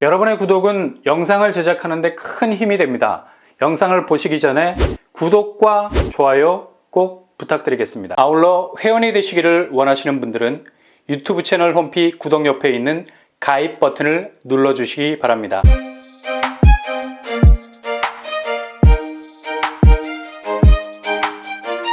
여러분의 구독은 영상을 제작하는 데 큰 힘이 됩니다. 영상을 보시기 전에 구독과 좋아요 꼭 부탁드리겠습니다. 아울러 회원이 되시기를 원하시는 분들은 유튜브 채널 홈피 구독 옆에 있는 가입 버튼을 눌러주시기 바랍니다.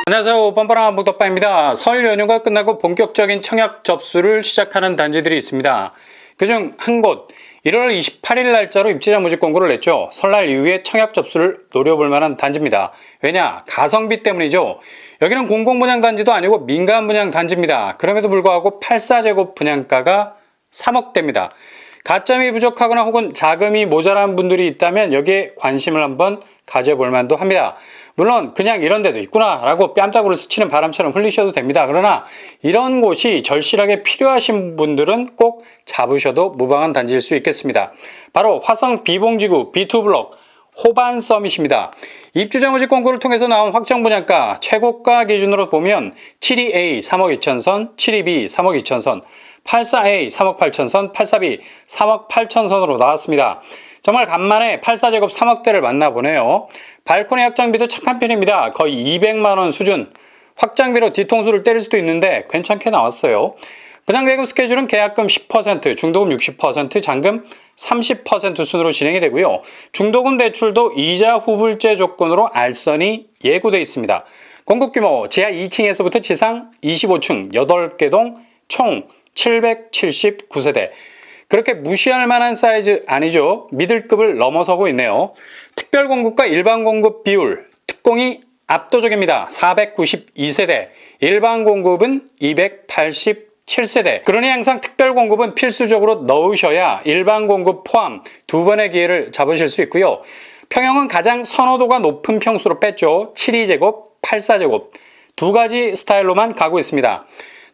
안녕하세요. 뻔뻔한 한복덕방입니다. 설 연휴가 끝나고 본격적인 청약 접수를 시작하는 단지들이 있습니다. 그중 한 곳 1월 28일 날짜로 입지자 모집 공고를 냈죠. 설날 이후에 청약 접수를 노려볼 만한 단지입니다. 왜냐? 가성비 때문이죠. 여기는 공공분양 단지도 아니고 민간분양 단지입니다. 그럼에도 불구하고 84제곱 분양가가 3억대입니다. 가점이 부족하거나 혹은 자금이 모자란 분들이 있다면 여기에 관심을 한번 가져볼 만도 합니다. 물론 그냥 이런 데도 있구나 라고 뺨짝으로 스치는 바람처럼 흘리셔도 됩니다. 그러나 이런 곳이 절실하게 필요하신 분들은 꼭 잡으셔도 무방한 단지일 수 있겠습니다. 바로 화성 비봉지구 B2블럭 호반 서밋입니다. 입주자 모집 공고를 통해서 나온 확정 분양가 최고가 기준으로 보면 72A 3억 2천선, 72B 3억 2천선, 84A 3억 8천선, 84B 3억 8천선으로 나왔습니다. 정말 간만에 84제곱 3억대를 만나보네요. 발코니 확장비도 착한 편입니다. 거의 200만원 수준. 확장비로 뒤통수를 때릴 수도 있는데 괜찮게 나왔어요. 분양대금 스케줄은 계약금 10%, 중도금 60%, 잔금 30% 순으로 진행이 되고요. 중도금 대출도 이자 후불제 조건으로 알선이 예고되어 있습니다. 건국 규모 지하 2층에서부터 지상 25층 8개 동 총 779세대. 그렇게 무시할 만한 사이즈 아니죠. 믿을급을 넘어서고 있네요. 특별 공급과 일반 공급 비율, 특공이 압도적입니다. 492세대, 일반 공급은 287세대. 그러니 항상 특별 공급은 필수적으로 넣으셔야 일반 공급 포함 두 번의 기회를 잡으실 수 있고요. 평형은 가장 선호도가 높은 평수로 뺐죠. 72제곱, 84제곱 두 가지 스타일로만 가고 있습니다.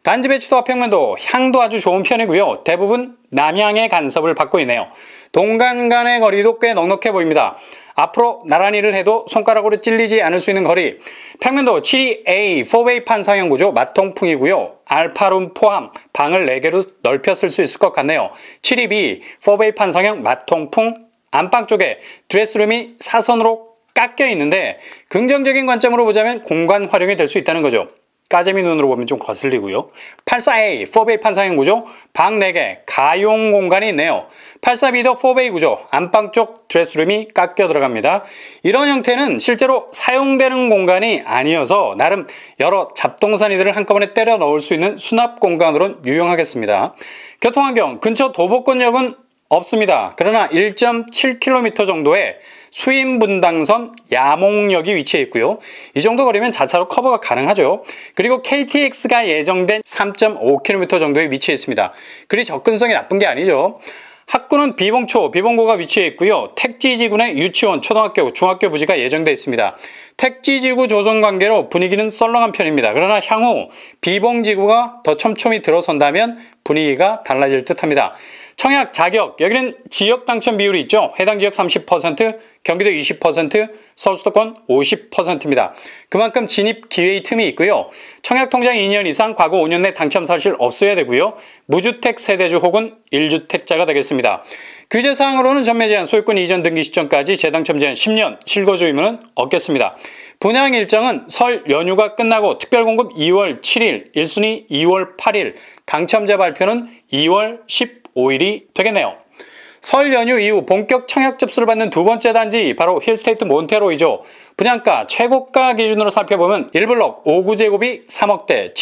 단지 배치도와 평면도, 향도 아주 좋은 편이고요. 대부분 남향의 간섭을 받고 있네요. 동간 간의 거리도 꽤 넉넉해 보입니다. 앞으로 나란히를 해도 손가락으로 찔리지 않을 수 있는 거리. 평면도 72A 4베이 판상형 구조 마통풍이고요. 알파룸 포함 방을 4개로 넓혀 쓸 수 있을 것 같네요. 72B 4베이 판상형 마통풍 안방 쪽에 드레스룸이 사선으로 깎여 있는데 긍정적인 관점으로 보자면 공간 활용이 될 수 있다는 거죠. 까재미 눈으로 보면 좀 거슬리고요. 84A 4베이 판상형 구조, 방 4개, 가용 공간이 있네요. 84B도 4베이 구조, 안방 쪽 드레스룸이 깎여 들어갑니다. 이런 형태는 실제로 사용되는 공간이 아니어서 나름 여러 잡동사니들을 한꺼번에 때려 넣을 수 있는 수납 공간으로 유용하겠습니다. 교통환경, 근처 도보권역은 없습니다. 그러나 1.7km 정도의 수인분당선 야몽역이 위치해 있고요. 이 정도 거리면 자차로 커버가 가능하죠. 그리고 KTX가 예정된 3.5km 정도에 위치해 있습니다. 그리 접근성이 나쁜 게 아니죠. 학구는 비봉고가 위치해 있고요. 택지지구내 유치원, 초등학교, 중학교 부지가 예정되어 있습니다. 택지지구 조성 관계로 분위기는 썰렁한 편입니다. 그러나 향후 비봉지구가 더 촘촘히 들어선다면 분위기가 달라질 듯합니다. 청약 자격, 여기는 지역 당첨 비율이 있죠. 해당 지역 30%, 경기도 20%, 서울수도권 50%입니다. 그만큼 진입 기회의 틈이 있고요. 청약 통장 2년 이상, 과거 5년 내 당첨 사실 없어야 되고요. 무주택 세대주 혹은 1주택자가 되겠습니다. 규제사항으로는 전매 제한, 소유권 이전 등기 시점까지 재당첨 제한 10년, 실거주 의무는 없겠습니다. 분양 일정은 설 연휴가 끝나고 특별공급 2월 7일, 1순위 2월 8일, 당첨자 발표는 2월 15일이 되겠네요. 설 연휴 이후 본격 청약 접수를 받는 두 번째 단지, 바로 힐스테이트 몬테로이죠. 분양가 최고가 기준으로 살펴보면 1블럭 59제곱이 3억대,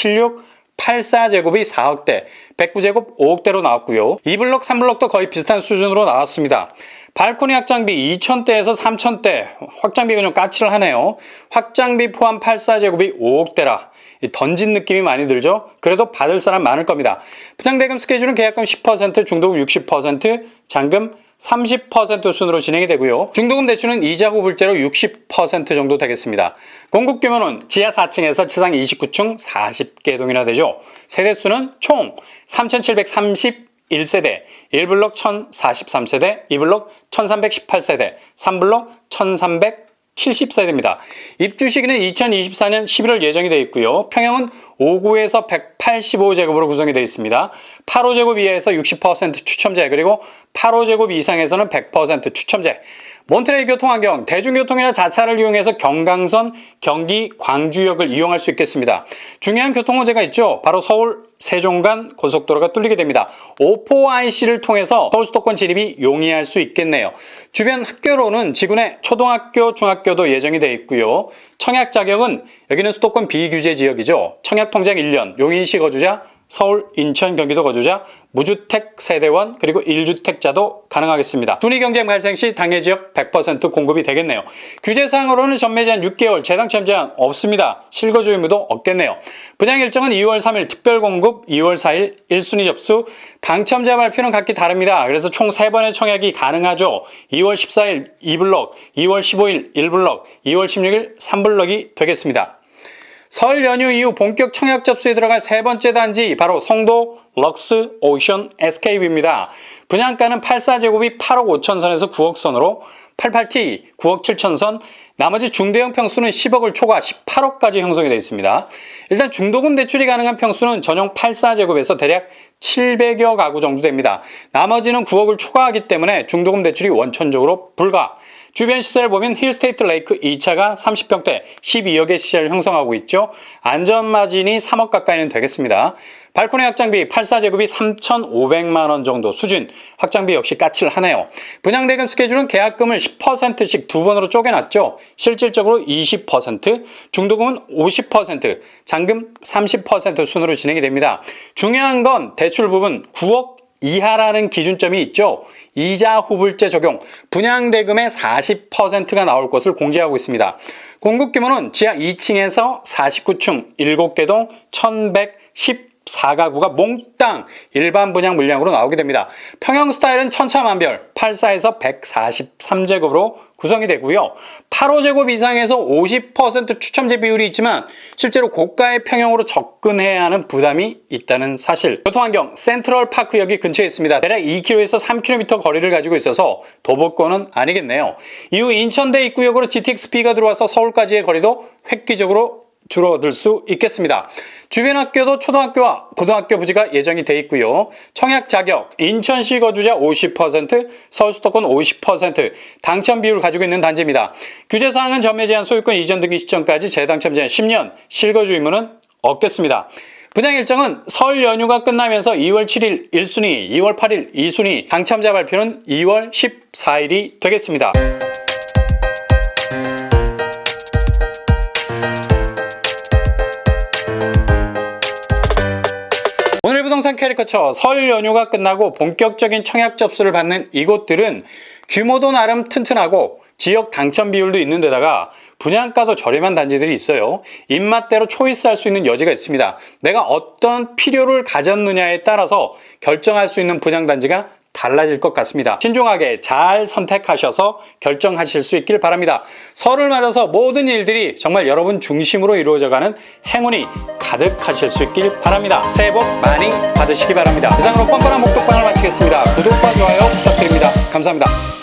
84제곱이 4억대, 109제곱 5억대로 나왔고요. 2블럭, 3블럭도 거의 비슷한 수준으로 나왔습니다. 발코니 확장비 2,000대에서 3,000대, 확장비가 좀 까칠을 하네요. 확장비 포함 84제곱이 5억대라 던진 느낌이 많이 들죠. 그래도 받을 사람 많을 겁니다. 분양대금 스케줄은 계약금 10%, 중도금 60%, 잔금 30% 순으로 진행이 되고요. 중도금 대출은 이자 후불제로 60% 정도 되겠습니다. 공급 규모는 지하 4층에서 지상 29층 40개 동이나 되죠. 세대수는 총 3,731세대, 1블럭 1,043세대, 2블럭 1,318세대, 3블럭 1,307 70세대입니다. 입주 시기는 2024년 11월 예정이 되어 있고요. 평형은 5구에서 185제곱으로 구성이 되어 있습니다. 8호제곱 이하에서 60% 추첨제, 그리고 8호제곱 이상에서는 100% 추첨제. 몬트레이 교통환경, 대중교통이나 자차를 이용해서 경강선, 경기, 광주역을 이용할 수 있겠습니다. 중요한 교통호재가 있죠. 바로 서울, 세종 간 고속도로가 뚫리게 됩니다. O4IC를 통해서 서울 수도권 진입이 용이할 수 있겠네요. 주변 학교로는 지구내 초등학교, 중학교도 예정이 되어 있고요. 청약 자격은 여기는 수도권 비규제 지역이죠. 청약 통장 1년, 용인시 거주자, 서울, 인천, 경기도 거주자, 무주택 세대원, 그리고 1주택자도 가능하겠습니다. 순위 경쟁 발생 시 당해 지역 100% 공급이 되겠네요. 규제사항으로는 전매 제한 6개월, 재당첨 제한 없습니다. 실거주 의무도 없겠네요. 분양 일정은 2월 3일 특별 공급, 2월 4일 1순위 접수, 당첨자 발표는 각기 다릅니다. 그래서 총 3번의 청약이 가능하죠. 2월 14일 2블럭, 2월 15일 1블럭, 2월 16일 3블럭이 되겠습니다. 설 연휴 이후 본격 청약 접수에 들어갈 세 번째 단지, 바로 성도 럭스 오션 SK뷰입니다. 분양가는 84제곱이 8억 5천 선에서 9억 선으로, 88T 9억 7천 선, 나머지 중대형 평수는 10억을 초과 18억까지 형성이 되어 있습니다. 일단 중도금 대출이 가능한 평수는 전용 84제곱에서 대략 700여 가구 정도 됩니다. 나머지는 9억을 초과하기 때문에 중도금 대출이 원천적으로 불가. 주변 시세를 보면 힐스테이트 레이크 2차가 30평대 12억의 시세를 형성하고 있죠. 안전마진이 3억 가까이는 되겠습니다. 발코니 확장비 84제곱이 3,500만 원 정도 수준, 확장비 역시 까칠하네요. 분양대금 스케줄은 계약금을 10%씩 두 번으로 쪼개놨죠. 실질적으로 20%, 중도금은 50%, 잔금 30% 순으로 진행이 됩니다. 중요한 건 대출 부분 9억 이하라는 기준점이 있죠. 이자 후불제 적용, 분양대금의 40%가 나올 것을 공지하고 있습니다. 공급 규모는 지하 2층에서 49층 7개 동 1114가구가 몽땅 일반 분양 물량으로 나오게 됩니다. 평형 스타일은 천차만별 84에서 143제곱으로 구성이 되고요. 8호제곱 이상에서 50% 추첨제 비율이 있지만 실제로 고가의 평형으로 접근해야 하는 부담이 있다는 사실. 교통환경, 센트럴파크역이 근처에 있습니다. 대략 2km에서 3km 거리를 가지고 있어서 도보권은 아니겠네요. 이후 인천대 입구역으로 GTX-B가 들어와서 서울까지의 거리도 획기적으로 줄어들 수 있겠습니다. 주변 학교도 초등학교와 고등학교 부지가 예정이 돼 있고요. 청약 자격, 인천시 거주자 50%, 서울 수도권 50%, 당첨 비율을 가지고 있는 단지입니다. 규제사항은 전매 제한, 소유권 이전 등기 시점까지 재당첨 제한 10년, 실거주 의무는 없겠습니다. 분양 일정은 설 연휴가 끝나면서 2월 7일 1순위, 2월 8일 2순위, 당첨자 발표는 2월 14일이 되겠습니다. 오늘 부동산 캐리커처, 설 연휴가 끝나고 본격적인 청약 접수를 받는 이곳들은 규모도 나름 튼튼하고 지역 당첨 비율도 있는 데다가 분양가도 저렴한 단지들이 있어요. 입맛대로 초이스할 수 있는 여지가 있습니다. 내가 어떤 필요를 가졌느냐에 따라서 결정할 수 있는 분양단지가 달라질 것 같습니다. 신중하게 잘 선택하셔서 결정하실 수 있길 바랍니다. 설을 맞아서 모든 일들이 정말 여러분 중심으로 이루어져가는 행운이 가득하실 수 있길 바랍니다. 새해 복 많이 받으시기 바랍니다. 이상으로 뻔뻔한 목독방을 마치겠습니다. 구독과 좋아요 부탁드립니다. 감사합니다.